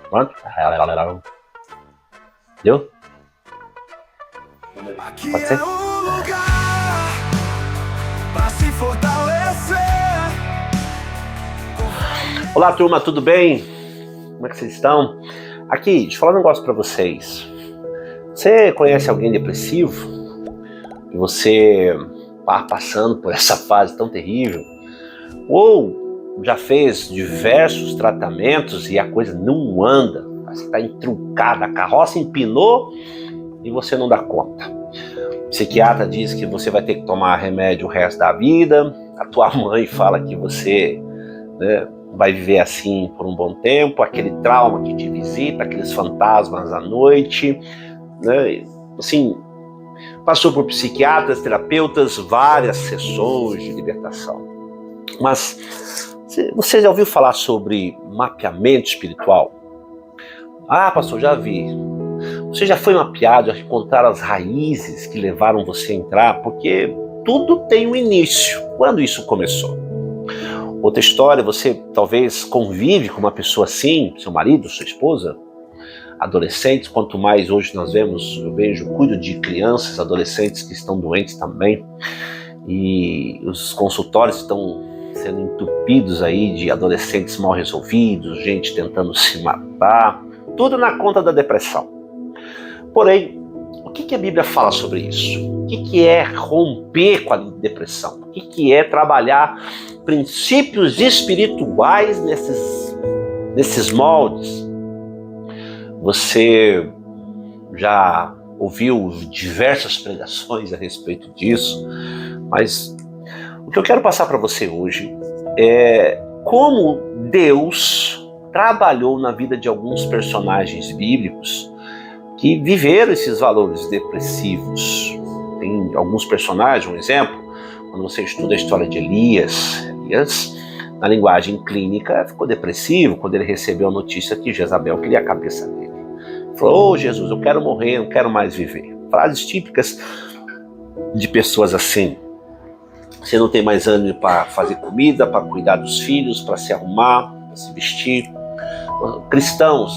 Pronto? Deu? Aqui Pode ser? é o lugar pra se fortalecer. Olá, turma, tudo bem? Como é que vocês estão? Aqui, deixa eu falar um negócio pra vocês. Você conhece alguém depressivo? E você está passando por essa fase tão terrível? Ou já fez diversos tratamentos e a coisa não anda? Você está entruncada, a carroça empinou e você não dá conta. O psiquiatra diz que você vai ter que tomar remédio o resto da vida. A tua mãe fala que você, né, vai viver assim por um bom tempo. Aquele trauma que te visita, aqueles fantasmas à noite, né? Assim, passou por psiquiatras, terapeutas, várias sessões de libertação. Mas você já ouviu falar sobre mapeamento espiritual? Ah, pastor, já vi. Você já foi mapeado, já encontraram as raízes que levaram você a entrar? Porque tudo tem um início. Quando isso começou? Outra história, você talvez convive com uma pessoa assim, seu marido, sua esposa, adolescentes, quanto mais hoje eu vejo, cuido de crianças, adolescentes que estão doentes também, e os consultórios estão sendo entupidos aí de adolescentes mal resolvidos, gente tentando se matar, tudo na conta da depressão. Porém, o que a Bíblia fala sobre isso? O que é romper com a depressão? O que é trabalhar princípios espirituais nesses moldes? Você já ouviu diversas pregações a respeito disso, mas o que eu quero passar para você hoje é como Deus trabalhou na vida de alguns personagens bíblicos que viveram esses valores depressivos. Tem alguns personagens, um exemplo, quando você estuda a história de Elias, na linguagem clínica, ficou depressivo quando ele recebeu a notícia que Jezabel queria a cabeça dele. Falou, oh, Jesus, eu quero morrer, não quero mais viver. Frases típicas de pessoas assim. Você não tem mais ânimo para fazer comida, para cuidar dos filhos, para se arrumar, para se vestir. Cristãos,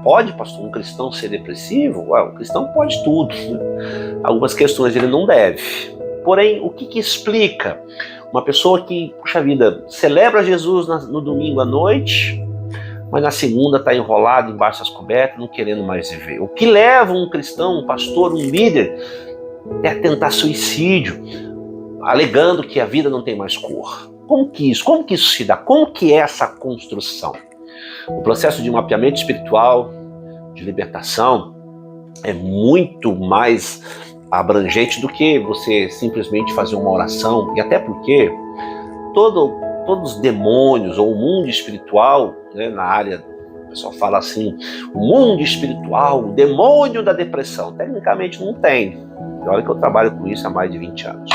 pode, pastor, um cristão ser depressivo? O cristão pode tudo, né? Algumas questões ele não deve. Porém, o que explica uma pessoa que, puxa vida, celebra Jesus no domingo à noite, mas na segunda está enrolado embaixo das cobertas, não querendo mais viver? O que leva um cristão, um pastor, um líder a tentar suicídio, alegando que a vida não tem mais cor? Como que isso se dá? Como que é essa construção? O processo de mapeamento espiritual, de libertação, é muito mais abrangente do que você simplesmente fazer uma oração, e até porque todos os demônios, ou o mundo espiritual, né, na área, o pessoal fala assim, o mundo espiritual, o demônio da depressão, tecnicamente não tem. E olha que eu trabalho com isso há mais de 20 anos.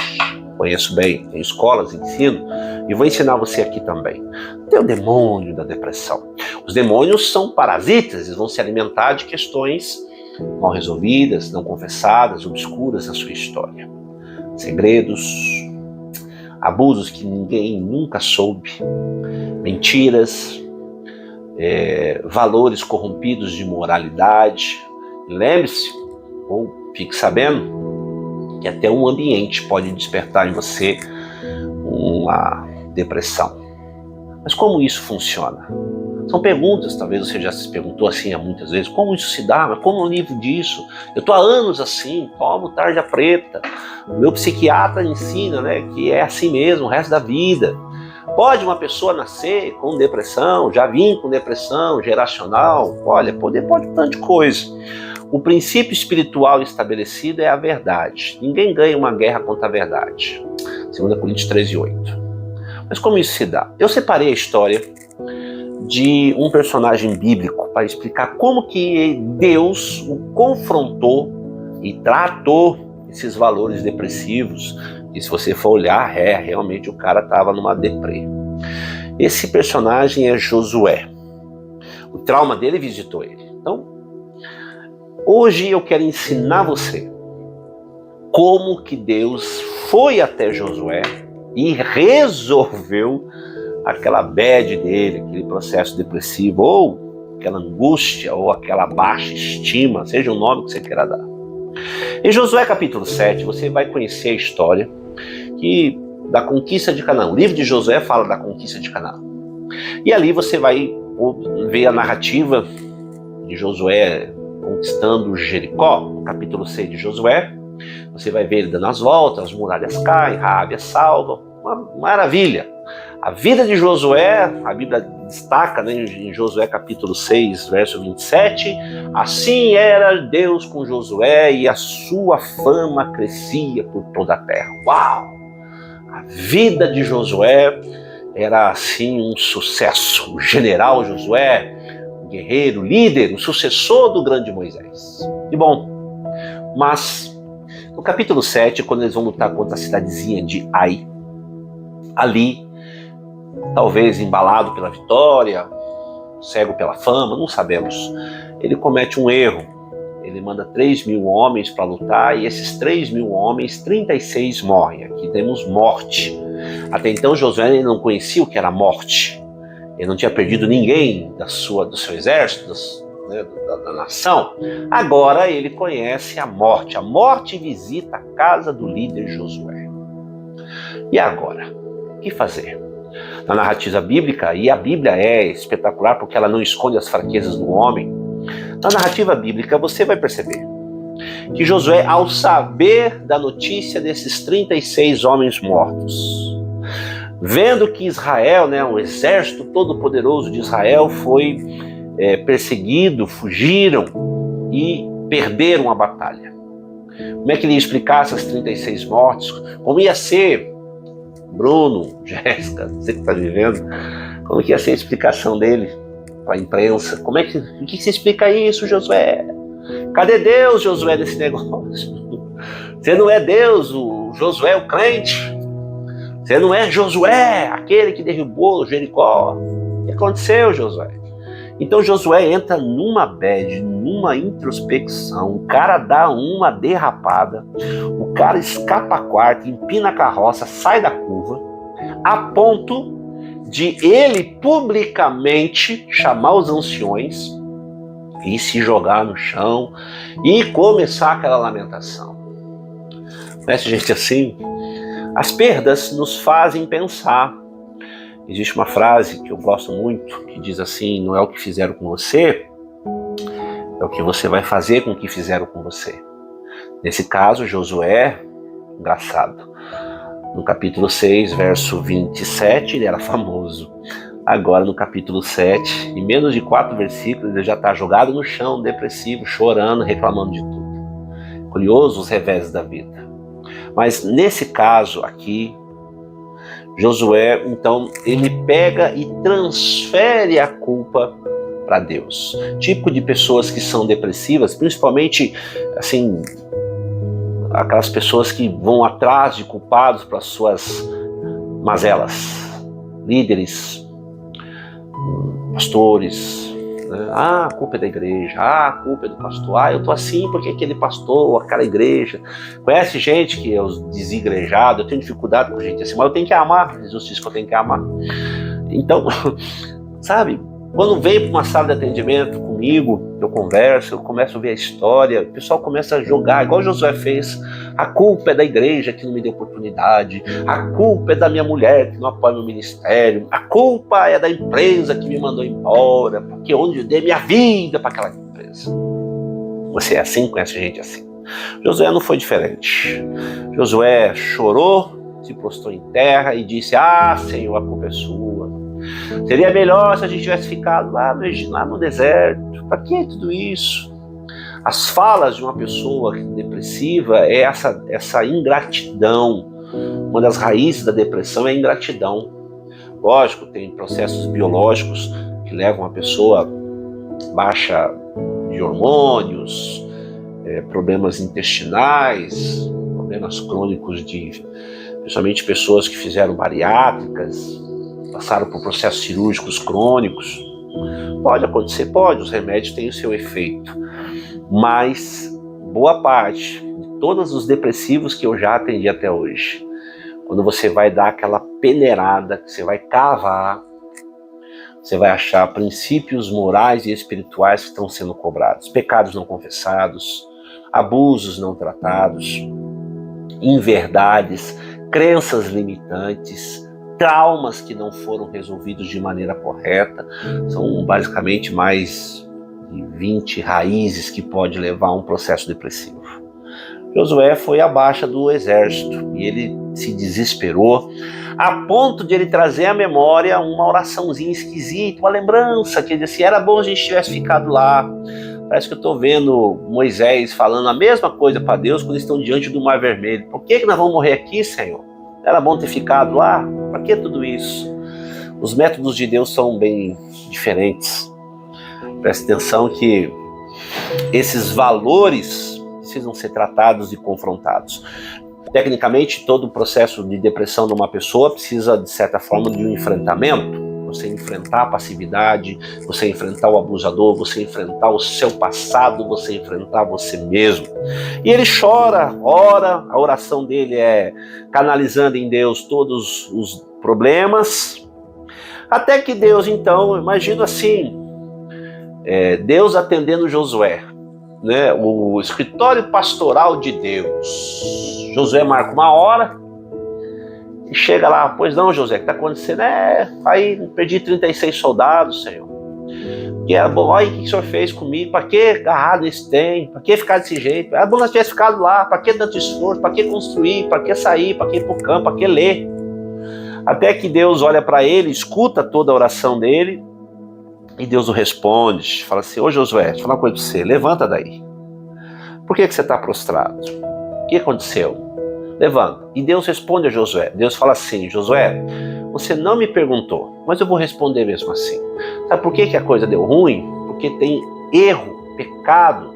Conheço bem, tem escolas, ensino, e vou ensinar você aqui também. Tem o demônio da depressão. Os demônios são parasitas, eles vão se alimentar de questões mal resolvidas, não confessadas, obscuras na sua história. Segredos, abusos que ninguém nunca soube, mentiras, valores corrompidos de moralidade. Lembre-se, ou fique sabendo, que até um ambiente pode despertar em você uma depressão. Mas como isso funciona? São perguntas, talvez você já se perguntou assim há muitas vezes, como isso se dá? Mas como eu livro disso? Eu estou há anos assim, tomo tarja preta. O meu psiquiatra ensina, né, que é assim mesmo o resto da vida. Pode uma pessoa nascer com depressão, já vim com depressão geracional? Olha, pode um tanto de coisa. O princípio espiritual estabelecido é a verdade. Ninguém ganha uma guerra contra a verdade. 2 Coríntios 13:8. Mas como isso se dá? Eu separei a história de um personagem bíblico para explicar como que Deus o confrontou e tratou esses valores depressivos. E se você for olhar, realmente o cara estava numa deprê. Esse personagem é Josué. O trauma dele visitou ele. Então, hoje eu quero ensinar você como que Deus foi até Josué e resolveu aquela bad dele, aquele processo depressivo, ou aquela angústia, ou aquela baixa estima, seja o nome que você queira dar. Em Josué capítulo 7, você vai conhecer a história da conquista de Canaã. O livro de Josué fala da conquista de Canaã. E ali você vai ver a narrativa de Josué conquistando Jericó. No capítulo 6 de Josué, você vai ver ele dando as voltas, as muralhas caem, Raabe é salva, uma maravilha. A vida de Josué, a Bíblia destaca, né, em Josué capítulo 6, verso 27, assim era Deus com Josué e a sua fama crescia por toda a terra. Uau! A vida de Josué era assim um sucesso. O general Josué, o guerreiro, líder, o sucessor do grande Moisés. E bom, mas no capítulo 7, quando eles vão lutar contra a cidadezinha de Ai, ali, talvez embalado pela vitória, cego pela fama, não sabemos, ele comete um erro. Ele manda 3.000 homens para lutar e esses 3.000 homens, 36 morrem. Aqui temos morte. Até então Josué não conhecia o que era morte. Ele não tinha perdido ninguém do seu exército, da nação. Agora ele conhece a morte. A morte visita a casa do líder Josué. E agora? O que fazer? Na narrativa bíblica, e a Bíblia é espetacular porque ela não esconde as fraquezas do homem, na narrativa bíblica você vai perceber que Josué, ao saber da notícia desses 36 homens mortos, vendo que Israel, o exército todo-poderoso de Israel foi perseguido, fugiram e perderam a batalha. Como é que ele ia explicar essas 36 mortes? Como ia ser, Bruno, Jéssica, você que está vivendo, como que ia ser a explicação dele para a imprensa? O que você explica isso, Josué? Cadê Deus, Josué, nesse negócio? Você não é Deus, o Josué é o crente. Você não é Josué, aquele que derrubou Jericó. O que aconteceu, Josué? Então Josué entra numa bad, numa introspecção. O cara dá uma derrapada, o cara escapa a quarta, empina a carroça, sai da curva, a ponto de ele publicamente chamar os anciões e se jogar no chão e começar aquela lamentação. Conhece gente assim? As perdas nos fazem pensar. Existe uma frase que eu gosto muito, que diz assim: não é o que fizeram com você, é o que você vai fazer com o que fizeram com você. Nesse caso, Josué, engraçado, no capítulo 6, verso 27, ele era famoso. Agora no capítulo 7, em menos de 4 versículos, ele já está jogado no chão, depressivo, chorando, reclamando de tudo. Curioso os revés da vida. Mas nesse caso aqui, Josué, então, ele pega e transfere a culpa para Deus. Típico de pessoas que são depressivas, principalmente, assim, aquelas pessoas que vão atrás de culpados para suas mazelas. Líderes, pastores, né? A culpa é da igreja, a culpa é do pastor, eu tô assim porque aquele pastor, aquela igreja. Conhece gente que é os desigrejados? Eu tenho dificuldade com gente assim, mas eu tenho que amar. Jesus disse que eu tenho que amar. Então, sabe, quando vem para uma sala de atendimento comigo, eu converso, eu começo a ver a história, o pessoal começa a jogar, igual Josué fez. A culpa é da igreja que não me deu oportunidade, a culpa é da minha mulher que não apoia meu ministério, a culpa é da empresa que me mandou embora, porque onde eu dei minha vida para aquela empresa. Você é assim? Conhece gente assim? Josué não foi diferente. Josué chorou, se prostrou em terra e disse: Senhor, a culpa é sua. Seria melhor se a gente tivesse ficado lá no deserto. Para que tudo isso? As falas de uma pessoa depressiva é essa ingratidão. Uma das raízes da depressão é a ingratidão. Lógico, tem processos biológicos que levam a pessoa baixa de hormônios, problemas intestinais, problemas crônicos principalmente pessoas que fizeram bariátricas, passaram por processos cirúrgicos crônicos. Pode acontecer, pode, os remédios têm o seu efeito. Mas boa parte de todos os depressivos que eu já atendi até hoje, Quando você vai dar aquela peneirada, que você vai cavar, você vai achar princípios morais e espirituais que estão sendo cobrados. Pecados não confessados, abusos não tratados, inverdades, crenças limitantes, traumas que não foram resolvidos de maneira correta. São basicamente mais de 20 raízes que pode levar a um processo depressivo. Josué foi à baixa do exército e ele se desesperou a ponto de ele trazer à memória uma oraçãozinha esquisita, uma lembrança que ele disse, era bom a gente tivesse ficado lá. Parece que eu estou vendo Moisés falando a mesma coisa para Deus quando estão diante do Mar Vermelho. Por que nós vamos morrer aqui, Senhor? Era bom ter ficado lá? Para que tudo isso? Os métodos de Deus são bem diferentes. Preste atenção que esses valores precisam ser tratados e confrontados. Tecnicamente, todo o processo de depressão de uma pessoa precisa, de certa forma, de um enfrentamento. Você enfrentar a passividade, você enfrentar o abusador, você enfrentar o seu passado, você enfrentar você mesmo. E ele chora, ora, a oração dele é canalizando em Deus todos os problemas, até que Deus, então, imagino assim, Deus atendendo Josué, né, o escritório pastoral de Deus. Josué marca uma hora e chega lá, pois não, Josué, o que está acontecendo? Aí perdi 36 soldados, Senhor. Que era bom, olha o que o Senhor fez comigo, para que agarrar nesse tempo, para que ficar desse jeito? Era bom nós tivéssemos ficado lá, para que tanto esforço, para que construir, para que sair, para que ir para o campo, para que ler? Até que Deus olha para ele, escuta toda a oração dele, e Deus o responde, fala assim, ô Josué, deixa eu falar uma coisa para você, levanta daí. Por que você está prostrado? O que aconteceu? Levanta. E Deus responde a Josué. Deus fala assim, Josué, você não me perguntou, mas eu vou responder mesmo assim. Sabe por que a coisa deu ruim? Porque tem erro, pecado,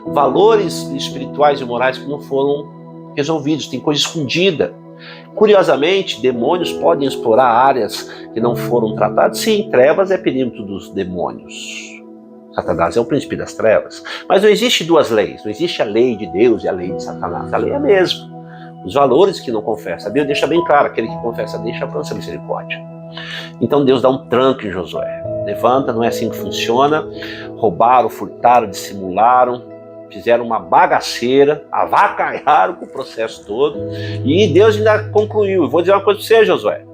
valores espirituais e morais que não foram resolvidos, tem coisa escondida. Curiosamente, demônios podem explorar áreas que não foram tratadas. Sim, trevas é perímetro dos demônios. Satanás é o príncipe das trevas. Mas não existe duas leis. Não existe a lei de Deus e a lei de Satanás. A lei é a mesma. Os valores que não confessa. A Bíblia deixa bem claro, aquele que confessa deixa alcança a misericórdia. Então Deus dá um tranco em Josué. Levanta, não é assim que funciona. Roubaram, furtaram, dissimularam. Fizeram uma bagaceira, avacalharam com o processo todo. E Deus ainda concluiu. Vou dizer uma coisa para você, Josué.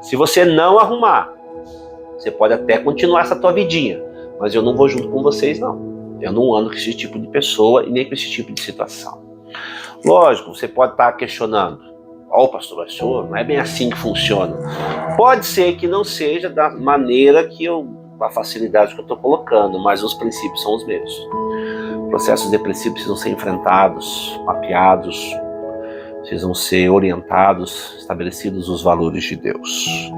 Se você não arrumar, você pode até continuar essa tua vidinha, mas eu não vou junto com vocês, não. Eu não ando com esse tipo de pessoa e nem com esse tipo de situação. Lógico, você pode estar questionando. Pastor, não é bem assim que funciona. Pode ser que não seja da maneira a facilidade que eu estou colocando, mas os princípios são os mesmos. Processos depressivos precisam ser enfrentados, mapeados, precisam ser orientados, estabelecidos os valores de Deus.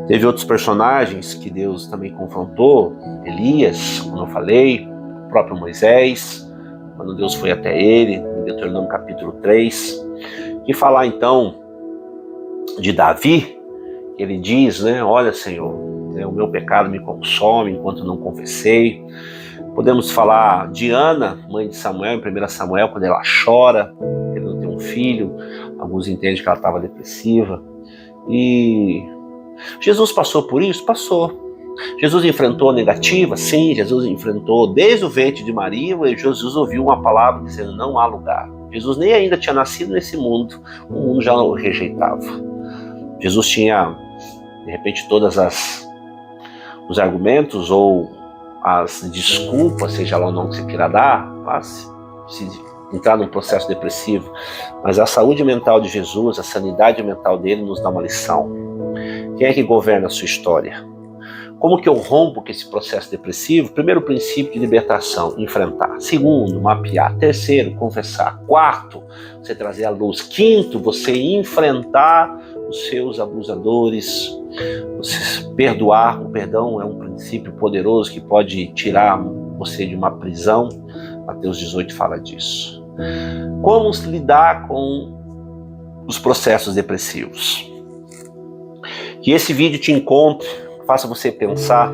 Teve outros personagens que Deus também confrontou, Elias, como eu falei, o próprio Moisés, quando Deus foi até ele, em Deuteronômio capítulo 3, que falar então de Davi, ele diz, né, olha Senhor, o meu pecado me consome enquanto não confessei. Podemos falar de Ana, mãe de Samuel, em 1 Samuel, quando ela chora, ele não tem um filho, alguns entendem que ela estava depressiva. E Jesus passou por isso? Passou. Jesus enfrentou a negativa? Sim, Jesus enfrentou desde o ventre de Maria, e Jesus ouviu uma palavra dizendo, não há lugar. Jesus nem ainda tinha nascido nesse mundo, o mundo já o rejeitava. Jesus tinha, de repente, todos os argumentos ou as desculpas, seja lá o nome que você queira dar, se entrar num processo depressivo, mas a saúde mental de Jesus, a sanidade mental dele nos dá uma lição. Quem é que governa a sua história? Como que eu rompo com esse processo depressivo? Primeiro, o princípio de libertação, enfrentar. Segundo, mapear. Terceiro, confessar. Quarto, você trazer a luz. Quinto, você enfrentar os seus abusadores, você perdoar. O perdão é um princípio poderoso que pode tirar você de uma prisão. Mateus 18 fala disso. Como lidar com os processos depressivos? Que esse vídeo te encontre, faça você pensar.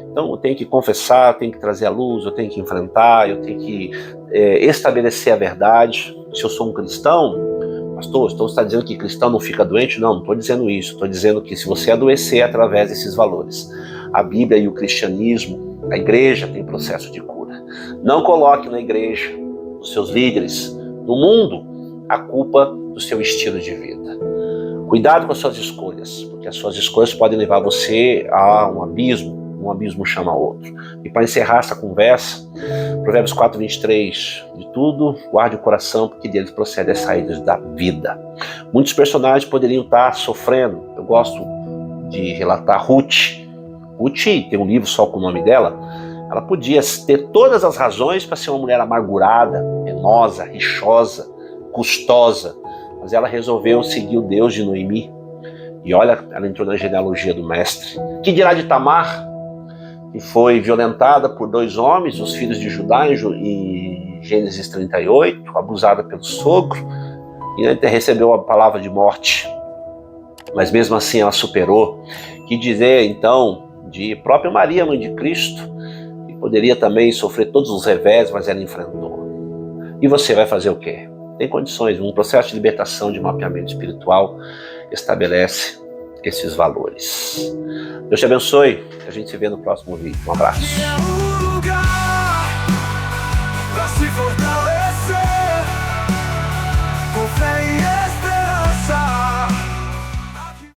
Então eu tenho que confessar, eu tenho que trazer a luz, eu tenho que enfrentar, eu tenho que estabelecer a verdade. Se eu sou um cristão, Pastor, você está dizendo que cristão não fica doente? Não estou dizendo isso. Estou dizendo que se você adoecer é através desses valores, a Bíblia e o cristianismo, a igreja tem processo de cura. Não coloque na igreja, nos seus líderes, no mundo, a culpa do seu estilo de vida. Cuidado com as suas escolhas, porque as suas escolhas podem levar você a um abismo chama outro. E para encerrar essa conversa, Provérbios 4:23, de tudo guarde o coração, porque deles procede as saídas da vida. Muitos personagens poderiam estar sofrendo. Eu gosto de relatar Ruth. Ruth tem um livro só com o nome dela. Ela podia ter todas as razões para ser uma mulher amargurada, penosa, rixosa, custosa, mas ela resolveu seguir o Deus de Noemi. E olha, ela entrou na genealogia do mestre. Que dirá de Tamar, que foi violentada por 2 homens, os filhos de Judá, em Gênesis 38, abusada pelo sogro, e até recebeu a palavra de morte. Mas mesmo assim ela superou. Que dizer então de própria Maria, mãe de Cristo, que poderia também sofrer todos os revés, mas ela enfrentou. E você vai fazer o quê? Tem condições, um processo de libertação, de mapeamento espiritual estabelece esses valores. Deus te abençoe, a gente se vê no próximo vídeo. Um abraço.